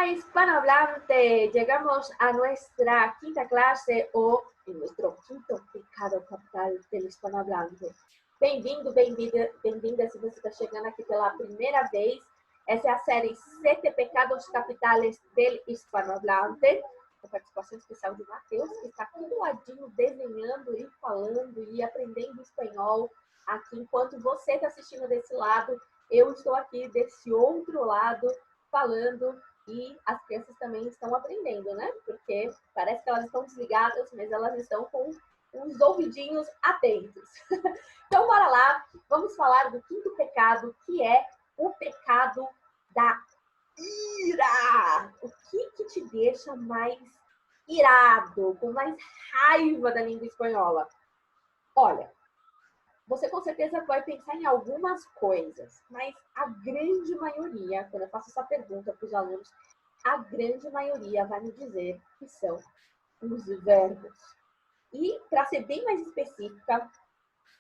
hispanohablante, llegamos a nuestra quinta classe ou em nuestro quinto pecado capital del hispanohablante. Bem-vindo, bem-vinda se você está chegando aqui pela primeira vez. Essa é a série 7 Pecados Capitales del Hispanohablante, com participação especial de Matheus, que está aqui do ladinho desenhando e falando e aprendendo espanhol aqui, enquanto você está assistindo desse lado, eu estou aqui desse outro lado falando e as crianças também estão aprendendo, né? Porque parece que elas estão desligadas, mas elas estão com os ouvidinhos atentos. Então, bora lá, vamos falar do quinto pecado, que é o pecado da ira. O que te deixa mais irado, com mais raiva da língua espanhola? Olha, você com certeza vai pensar em algumas coisas, mas a grande maioria, quando eu faço essa pergunta para os alunos, a grande maioria vai me dizer que são os verbos. E, para ser bem mais específica,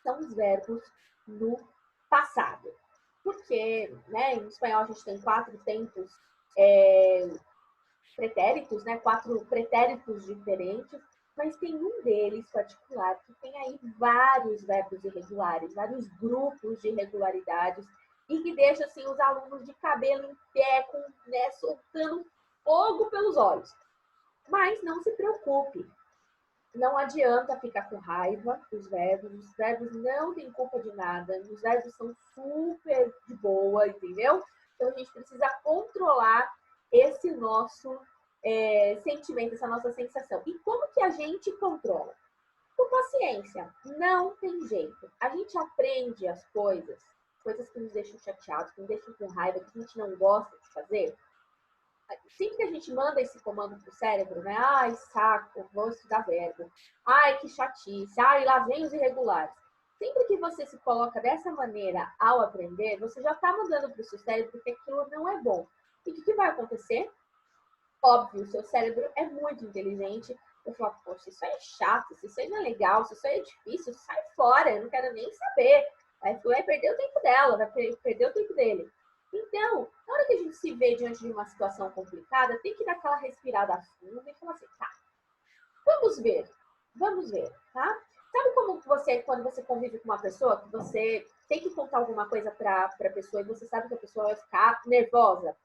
são os verbos no passado. Porque, né, em espanhol a gente tem 4 tempos pretéritos, né, 4 pretéritos diferentes, mas tem um deles particular que tem aí vários verbos irregulares, vários grupos de irregularidades, e que deixa assim os alunos de cabelo em pé, com, né, soltando fogo pelos olhos. Mas não se preocupe, não adianta ficar com raiva dos verbos, os verbos não têm culpa de nada, os verbos são super de boa, entendeu? Então a gente precisa controlar esse nosso sentimento, essa nossa sensação. E como que a gente controla? Com paciência, não tem jeito. A gente aprende as coisas que nos deixam chateados, que nos deixam com raiva, que a gente não gosta de fazer. Sempre que a gente manda esse comando pro cérebro, né? Ai, saco, vou estudar verbo. Ai, que chatice. Ai, lá vem os irregulares. Sempre que você se coloca dessa maneira ao aprender, você já está mandando para o seu cérebro que aquilo não é bom. E o que vai acontecer? Óbvio, o seu cérebro é muito inteligente. Eu falo, poxa, isso aí é chato, isso aí não é legal, isso aí é difícil, sai fora, eu não quero nem saber. Vai perder o tempo dela, vai perder o tempo dele. Então, na hora que a gente se vê diante de uma situação complicada, tem que dar aquela respirada funda e falar assim, tá, vamos ver, tá? Sabe como quando você convive com uma pessoa, que você tem que contar alguma coisa para a pessoa e você sabe que a pessoa vai ficar nervosa?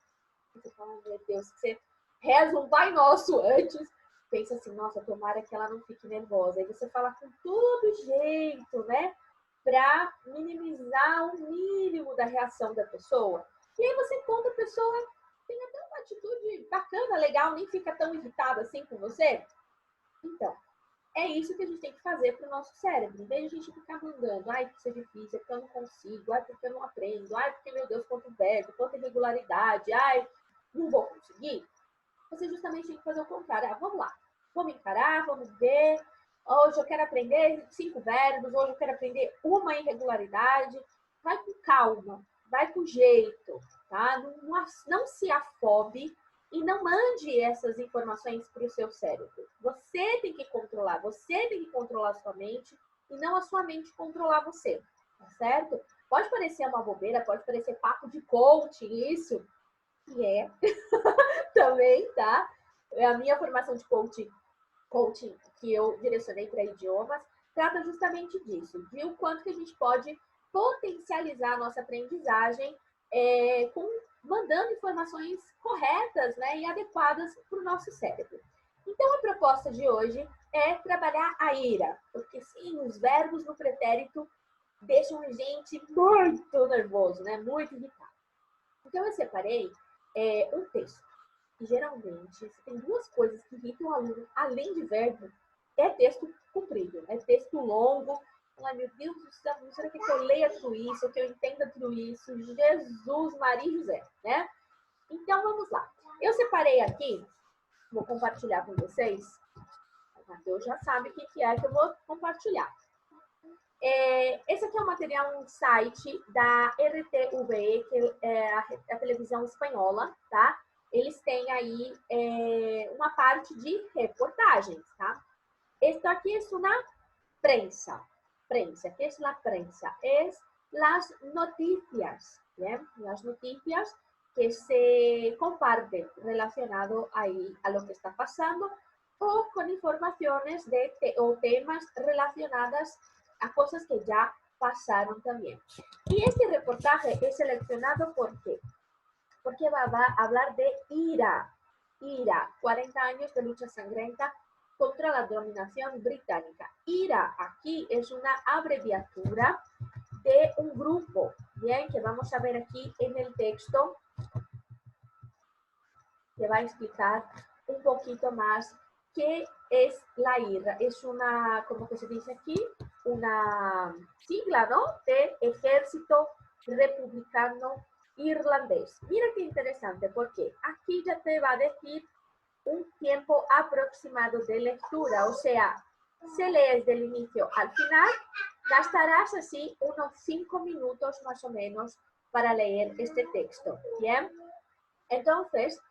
Você fala, meu Deus, você reza um Pai Nosso antes, pensa assim, nossa, tomara que ela não fique nervosa. Aí você fala com todo jeito, né? Para minimizar o mínimo da reação da pessoa. E aí você conta, a pessoa tem até uma atitude bacana, legal, nem fica tão irritada assim com você. Então, é isso que a gente tem que fazer para o nosso cérebro. Em vez de a gente ficar mandando, ai, porque isso é difícil, é porque eu não consigo, ai, porque eu não aprendo, ai, porque, meu Deus, quanto verbo, quanta irregularidade, ai, não vou conseguir. Você justamente tem que fazer o contrário. Vamos lá, vamos encarar, vamos ver. Hoje eu quero aprender 5 verbos, hoje eu quero aprender uma irregularidade. Vai com calma, vai com jeito, tá? Não se afobe e não mande essas informações para o seu cérebro. Você tem que controlar a sua mente e não a sua mente controlar você, tá certo? Pode parecer uma bobeira, pode parecer papo de coaching isso, que é também, tá? A minha formação de coaching que eu direcionei para idiomas trata justamente disso, de o quanto que a gente pode potencializar a nossa aprendizagem mandando informações corretas, né, e adequadas para o nosso cérebro. Então, a proposta de hoje é trabalhar a ira, porque sim, os verbos no pretérito deixam a gente muito nervoso, né, muito irritado. Então, eu separei um texto. E, geralmente, se tem 2 coisas que irritam o aluno, além de verbo, é texto comprido, é texto longo. Ai, meu Deus do céu, será que eu leia tudo isso, que eu entenda tudo isso? Jesus, Maria e José, né? Então, vamos lá. Eu separei aqui, vou compartilhar com vocês. O Matheus já sabe o que é que eu vou compartilhar. Esse aqui é um material, um site da RTVE, que é a televisão espanhola, tá? Eles têm aí uma parte de reportagens, tá? Esto aquí es una prensa. ¿Qué es la prensa? Es las noticias, ¿bien? Las noticias que se comparte relacionado ahí a lo que está pasando o con informaciones o temas relacionadas a cosas que ya pasaron también. Y este reportaje es seleccionado porque va a hablar de IRA. IRA, 40 años de lucha sangrienta contra la dominación británica. IRA aquí es una abreviatura de un grupo, bien, que vamos a ver aquí en el texto, que va a explicar un poquito más qué es la IRA. Es una, como que se dice aquí, una sigla, ¿no? De Ejército Republicano Irlandés. Mira qué interesante, porque aquí ya te va a decir un tiempo aproximado de lectura, o sea, se lee desde el inicio al final, gastarás así unos 5 minutos más o menos para leer este texto, ¿bien? Entonces,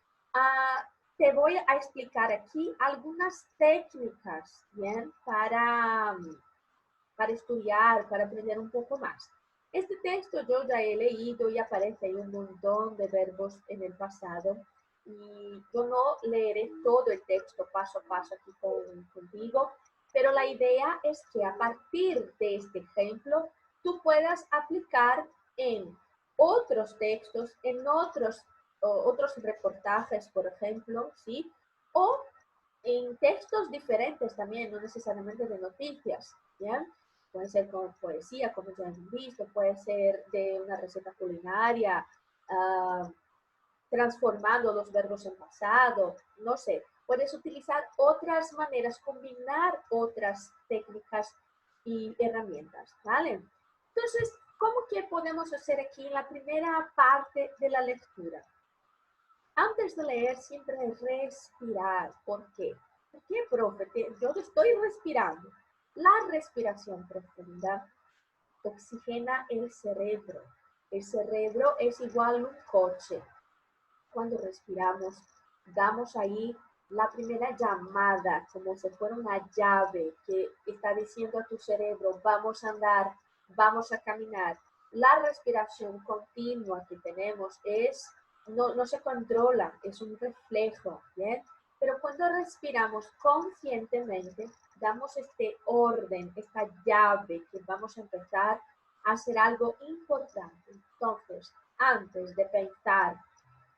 te voy a explicar aquí algunas técnicas, ¿bien? Para estudiar, para aprender un poco más. Este texto yo ya he leído y aparece ahí un montón de verbos en el pasado. Y yo no leeré todo el texto paso a paso aquí contigo, pero la idea es que a partir de este ejemplo tú puedas aplicar en otros textos, en otros reportajes, por ejemplo, ¿sí? O en textos diferentes también, no necesariamente de noticias, ¿ya? Puede ser con poesía, como ya hemos visto, puede ser de una receta culinaria, transformando los verbos en pasado, no sé. Puedes utilizar otras maneras, combinar otras técnicas y herramientas, ¿vale? Entonces, ¿cómo que podemos hacer aquí en la primera parte de la lectura? Antes de leer, siempre respirar. ¿Por qué? ¿Por qué, profe? Yo estoy respirando. La respiración profunda oxigena el cerebro. El cerebro es igual a un coche. Cuando respiramos, damos ahí la primera llamada, como si fuera una llave que está diciendo a tu cerebro, vamos a andar, vamos a caminar. La respiración continua que tenemos no se controla, es un reflejo, ¿bien? Pero cuando respiramos conscientemente, damos este orden, esta llave que vamos a empezar a hacer algo importante. Entonces, antes de pensar,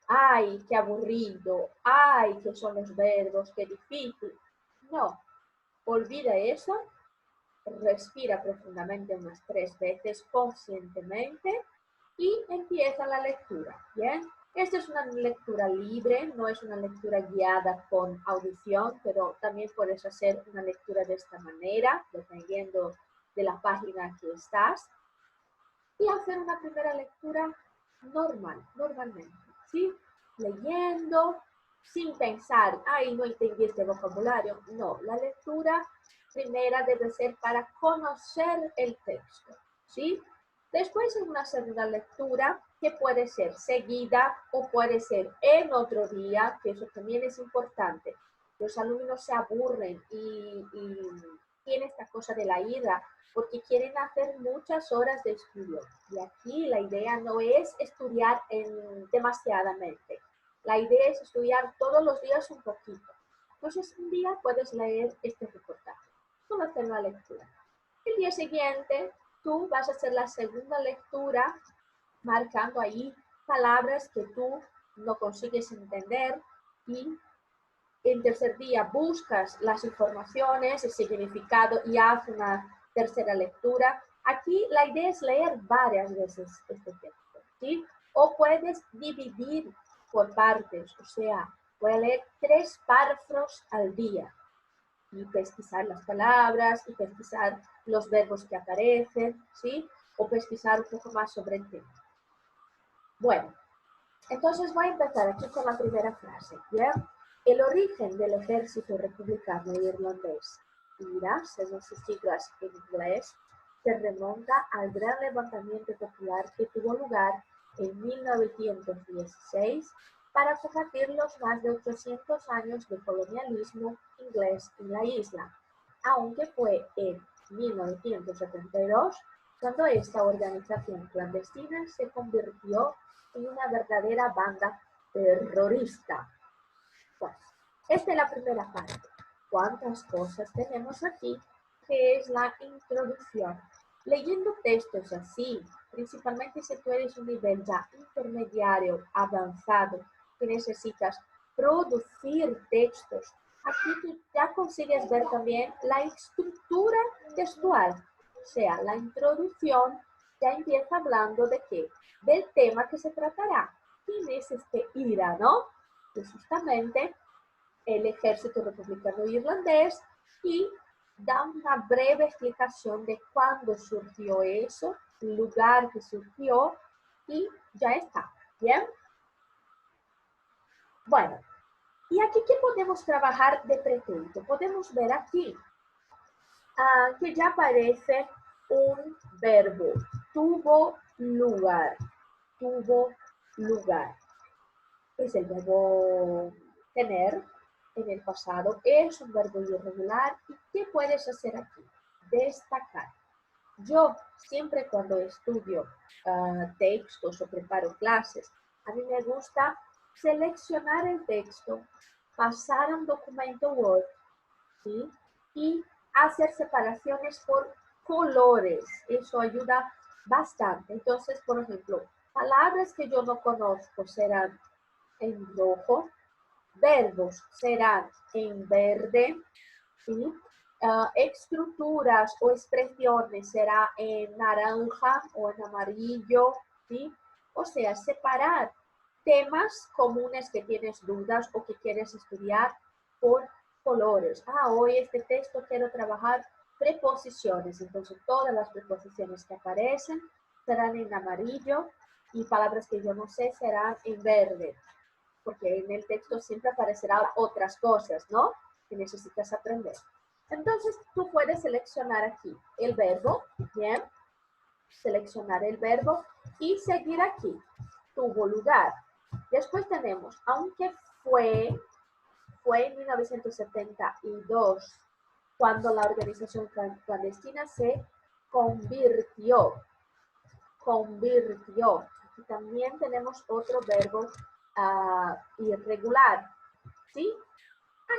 ay, qué aburrido, ay, qué son los verbos, qué difícil. No, olvida eso, respira profundamente unas 3 veces conscientemente y empieza la lectura, ¿bien? Esta es una lectura libre, no es una lectura guiada con audición, pero también puedes hacer una lectura de esta manera, dependiendo de la página que estás, y hacer una primera lectura normalmente, ¿sí? Leyendo, sin pensar, ay, no entendí este vocabulario. No, la lectura primera debe ser para conocer el texto, ¿sí? Después en una segunda lectura, que puede ser seguida o puede ser en otro día, que eso también es importante. Los alumnos se aburren y tienen esta cosa de la ira, porque quieren hacer muchas horas de estudio. Y aquí la idea no es estudiar demasiadamente. La idea es estudiar todos los días un poquito. Entonces, un día puedes leer este reportaje. Solo hacer una lectura. El día siguiente, tú vas a hacer la segunda lectura, marcando ahí palabras que tú no consigues entender, y el tercer día buscas las informaciones, el significado y haces una tercera lectura. Aquí la idea es leer varias veces este texto, ¿sí? O puedes dividir por partes, o sea, voy a leer 3 párrafos al día y pesquisar las palabras y pesquisar los verbos que aparecen, ¿sí? O pesquisar un poco más sobre el tema. Bueno, entonces voy a empezar aquí con la primera frase, ¿ya? El origen del ejército republicano irlandés, IRA, según sus siglas en inglés, se remonta al gran levantamiento popular que tuvo lugar en 1916 para combatir los más de 800 años de colonialismo inglés en la isla, aunque fue en 1972 cuando esta organización clandestina se convirtió en una verdadera banda terrorista. Pues, esta es la primera parte. ¿Cuántas cosas tenemos aquí? Que es la introducción. Leyendo textos así, principalmente si tú eres un nivel ya intermediario, avanzado, que necesitas producir textos, aquí tú ya consigues ver también la estructura textual. O sea, la introducción ya empieza hablando de qué? Del tema que se tratará. ¿Quién es este IRA, no? Pues justamente el ejército republicano irlandés y da una breve explicación de cuándo surgió eso, el lugar que surgió y ya está. ¿Bien? Bueno, ¿y aquí qué podemos trabajar de pretérito? Podemos ver aquí que ya aparece un verbo, tuvo lugar, tuvo lugar. Es el verbo tener en el pasado, es un verbo irregular. ¿Y qué puedes hacer aquí? Destacar. Yo siempre cuando estudio textos o preparo clases, a mí me gusta seleccionar el texto, pasar a un documento Word, ¿sí? Y hacer separaciones por colores. Eso ayuda bastante. Entonces, por ejemplo, palabras que yo no conozco serán en rojo, verbos serán en verde, ¿sí? Estructuras o expresiones será en naranja o en amarillo, ¿sí? O sea, separar temas comunes que tienes dudas o que quieres estudiar por colores. Hoy este texto quiero trabajar preposiciones, entonces todas las preposiciones que aparecen serán en amarillo y palabras que yo no sé serán en verde, porque en el texto siempre aparecerán otras cosas, ¿no? Que necesitas aprender. Entonces, tú puedes seleccionar aquí el verbo, ¿bien? Seleccionar el verbo y seguir aquí. Tuvo lugar. Después tenemos, aunque fue en 1972, cuando la organización clandestina se convirtió. Convirtió. Aquí también tenemos otro verbo irregular, ¿sí?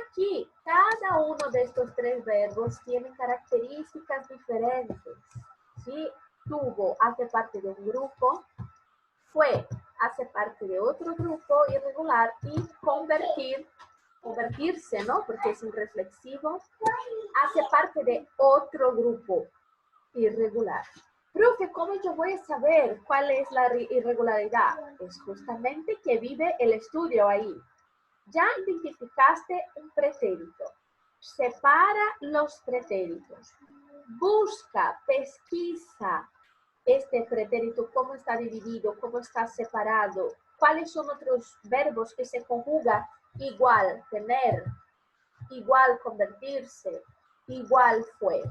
Aquí, cada uno de estos tres verbos tiene características diferentes, ¿sí? Tuvo hace parte de un grupo, fue hace parte de otro grupo irregular y convertirse, ¿no? Porque es un reflexivo, hace parte de otro grupo irregular. Profe, ¿cómo yo voy a saber cuál es la irregularidad? Es justamente que vive el estudio ahí. Ya identificaste un pretérito. Separa los pretéritos. Busca, pesquisa este pretérito, cómo está dividido, cómo está separado, cuáles son otros verbos que se conjugan igual, tener, igual, convertirse, igual fue.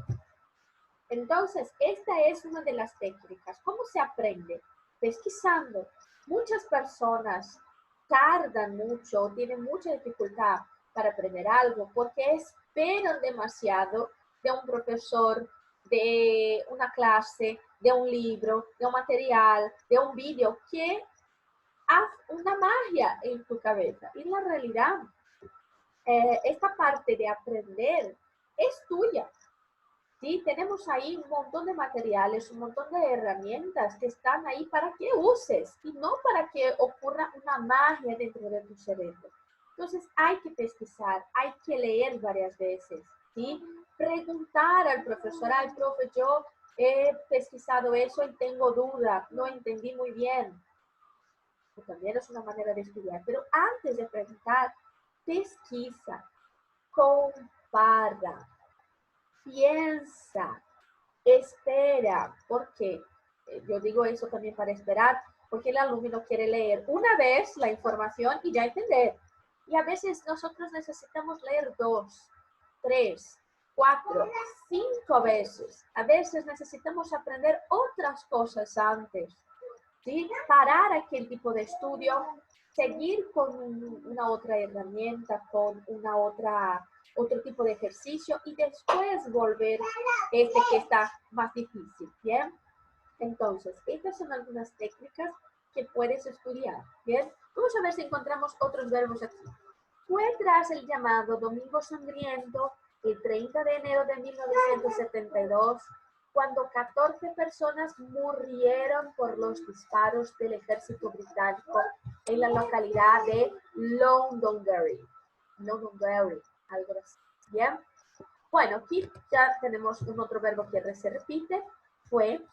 Entonces, esta es una de las técnicas. ¿Cómo se aprende? Pesquisando. Muchas personas tardan mucho, tienen mucha dificultad para aprender algo porque esperan demasiado de un profesor, de una clase, de un libro, de un material, de un vídeo que hace una magia en tu cabeza. Y en la realidad, esta parte de aprender es tuya. Sí, tenemos ahí un montón de materiales, un montón de herramientas que están ahí para que uses y no para que ocurra una magia dentro de tu cerebro. Entonces hay que pesquisar, hay que leer varias veces, ¿sí? Preguntar al profesor, al profe, yo he pesquisado eso y tengo duda, no entendí muy bien. Que también es una manera de estudiar, pero antes de preguntar, pesquisa, compara, piensa, espera, porque yo digo eso también para esperar, porque el alumno quiere leer una vez la información y ya entender. Y a veces nosotros necesitamos leer 2, 3, 4, 5 veces. A veces necesitamos aprender otras cosas antes, ¿sí? Parar aquel tipo de estudio, seguir con una otra herramienta, con otro tipo de ejercicio y después volver que está más difícil, ¿bien? Entonces, estas son algunas técnicas que puedes estudiar. Bien, vamos a ver si encontramos otros verbos aquí. Fue tras el llamado Domingo Sangriento, el 30 de enero de 1972, cuando 14 personas murieron por los disparos del ejército británico en la localidad de Londonderry. Londonderry, algo así. ¿Bien? Bueno, aquí ya tenemos un otro verbo que se repite, fue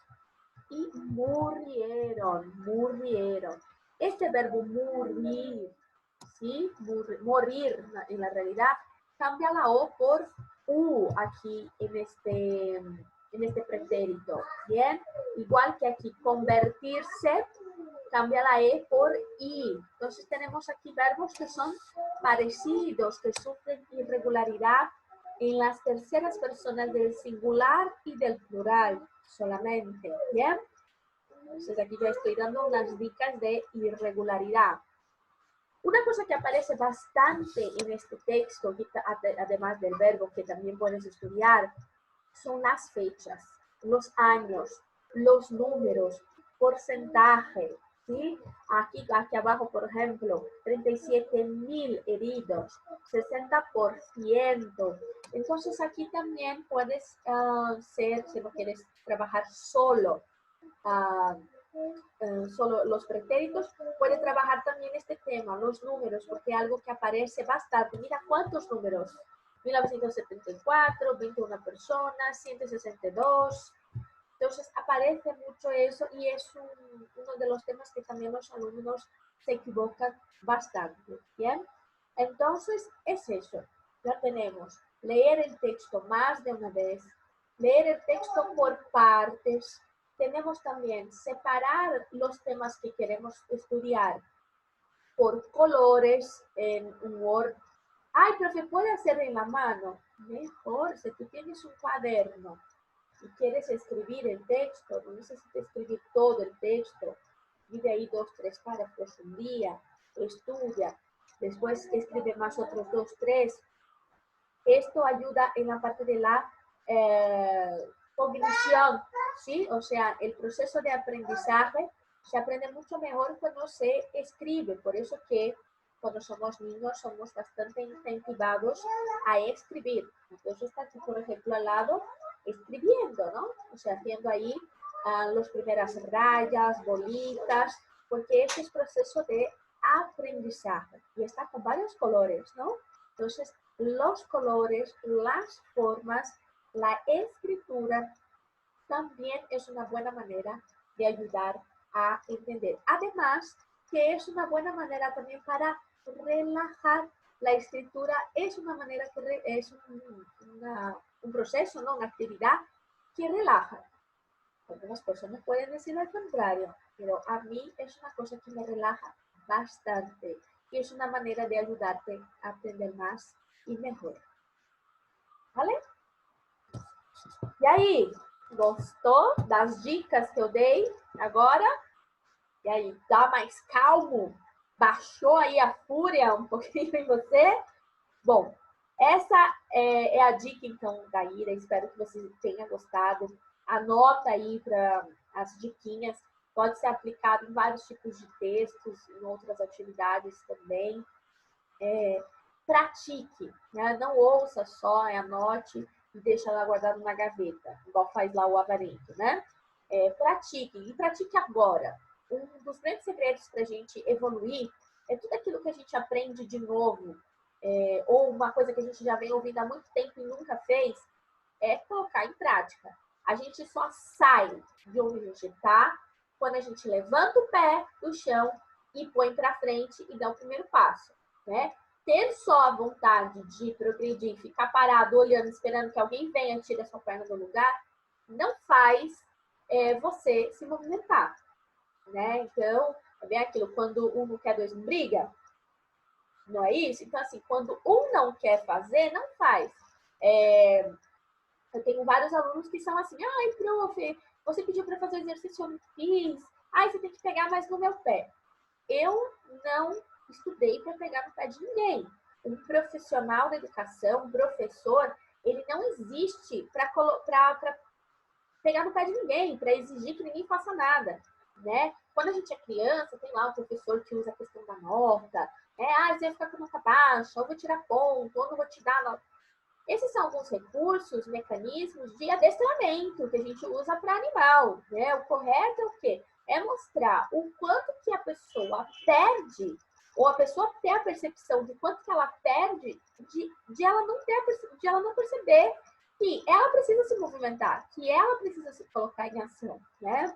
y murieron, murieron. Este verbo morir, ¿sí? Morir, en la realidad, cambia la O por U aquí en este pretérito, ¿bien? Igual que aquí, convertirse, cambia la E por I. Entonces tenemos aquí verbos que son parecidos, que sufren irregularidad en las terceras personas del singular y del plural solamente, ¿bien? Entonces aquí ya estoy dando unas dicas de irregularidad. Una cosa que aparece bastante en este texto, además del verbo que también puedes estudiar, son las fechas, los años, los números, porcentaje, ¿sí? Aquí abajo, por ejemplo, 37,000 heridos, 60%. Entonces aquí también puedes si no quieres trabajar solo, solo los pretéritos, puede trabajar también este tema, los números, porque algo que aparece bastante. Mira cuántos números. 1974, 21 personas, 162. Entonces aparece mucho eso y es uno de los temas que también los alumnos se equivocan bastante. ¿Bien? Entonces es eso. Ya tenemos leer el texto más de una vez, leer el texto por partes. Tenemos también separar los temas que queremos estudiar por colores en un Word. Ay, profe, ¿puede hacer en la mano? Mejor, si tú tienes un cuaderno y quieres escribir el texto, no necesitas escribir todo el texto, vive ahí 2, 3 párrafos un día, estudia, después escribe más otros 2, 3. Esto ayuda en la parte de la cognición, ¿sí? O sea, el proceso de aprendizaje se aprende mucho mejor cuando se escribe. Por eso que cuando somos niños somos bastante incentivados a escribir. Entonces está aquí, por ejemplo, al lado, escribiendo, ¿no? O sea, haciendo ahí las primeras rayas, bolitas, porque este es proceso de aprendizaje. Y está con varios colores, ¿no? Entonces, los colores, las formas, la escritura también es una buena manera de ayudar a entender. Además, que es una buena manera también para relajar. La escritura es una manera que es un proceso, ¿no? Una actividad que relaja. Algunas personas pueden decir al contrario, pero a mí es una cosa que me relaja bastante y es una manera de ayudarte a aprender más y mejor. ¿Vale? E aí, gostou das dicas que eu dei agora? E aí, tá mais calmo? Baixou aí a fúria um pouquinho em você? Bom, essa é a dica, então, da Ira. Espero que você tenha gostado. Anota aí para as diquinhas. Pode ser aplicado em vários tipos de textos, em outras atividades também. Pratique, né? Não ouça só, anote e deixa lá guardado na gaveta, igual faz lá o avarento, né? Pratique, e pratique agora. Um dos grandes segredos para a gente evoluir é tudo aquilo que a gente aprende de novo, ou uma coisa que a gente já vem ouvindo há muito tempo e nunca fez, é colocar em prática. A gente só sai de onde a gente está quando a gente levanta o pé do chão e põe para frente e dá o primeiro passo, né? Ter só a vontade de progredir, ficar parado, olhando, esperando que alguém venha e tire a sua perna do lugar, não faz você se movimentar, né? Então, é bem aquilo, quando um não quer, dois não briga, não é isso? Então, assim, quando um não quer fazer, não faz. Eu tenho vários alunos que são assim, ai, prof, você pediu para fazer exercício, eu não fiz, ai, você tem que pegar mais no meu pé. Eu não estudei para pegar no pé de ninguém. Um profissional da educação, um professor, ele não existe para pegar no pé de ninguém, para exigir que ninguém faça nada. né? Quando a gente é criança, tem lá o professor que usa a questão da nota, né? Ah, você vai ficar com nota baixa, ou vou tirar ponto, ou não vou te dar nota. Esses são alguns recursos, mecanismos de adestramento que a gente usa para animal, né? O correto é o quê? É mostrar o quanto que a pessoa perde, ou a pessoa ter a percepção de quanto que ela perde, de ela não ter de ela não perceber que ela precisa se movimentar, que ela precisa se colocar em ação, né?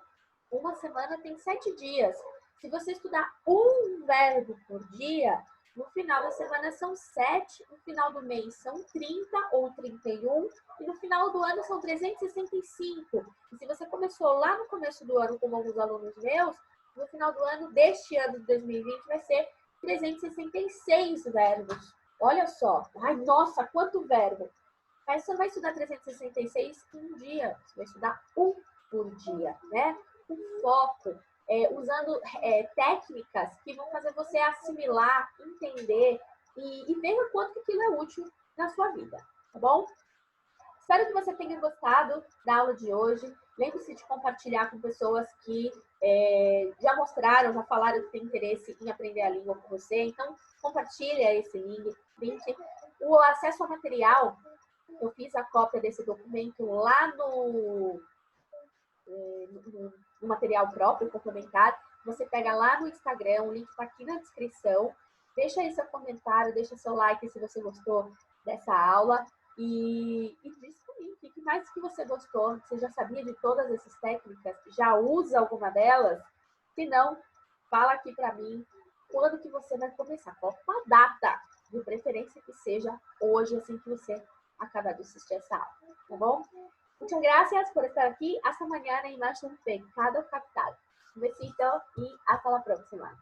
Uma semana tem 7 dias. Se você estudar um verbo por dia, no final da semana são 7, no final do mês são 30 ou 31, e no final do ano são 365. E se você começou lá no começo do ano, como alguns alunos meus, no final do ano deste ano de 2020 vai ser 366 verbos. Olha só. Ai, nossa, quanto verbo! Mas você não vai estudar 366 em um dia, você vai estudar um por dia, né? Com foco, usando técnicas que vão fazer você assimilar, entender e ver o quanto que aquilo é útil na sua vida, tá bom? Espero que você tenha gostado da aula de hoje. Lembre-se de compartilhar com pessoas que já mostraram, já falaram que tem interesse em aprender a língua com você. Então, compartilha esse link. O acesso ao material, eu fiz a cópia desse documento lá no material próprio, complementar. Você pega lá no Instagram, o link está aqui na descrição. Deixa aí seu comentário, deixa seu like se você gostou dessa aula. E diz para mim o que mais que você gostou. Você já sabia de todas essas técnicas? Já usa alguma delas? Se não, fala aqui para mim quando que você vai começar. Qual a data? De preferência que seja hoje, assim que você acabar de assistir essa aula. Tá bom? Muchas gracias por estar aquí. Hasta mañana en Más un Pecado Capital. Un besito y hasta la próxima.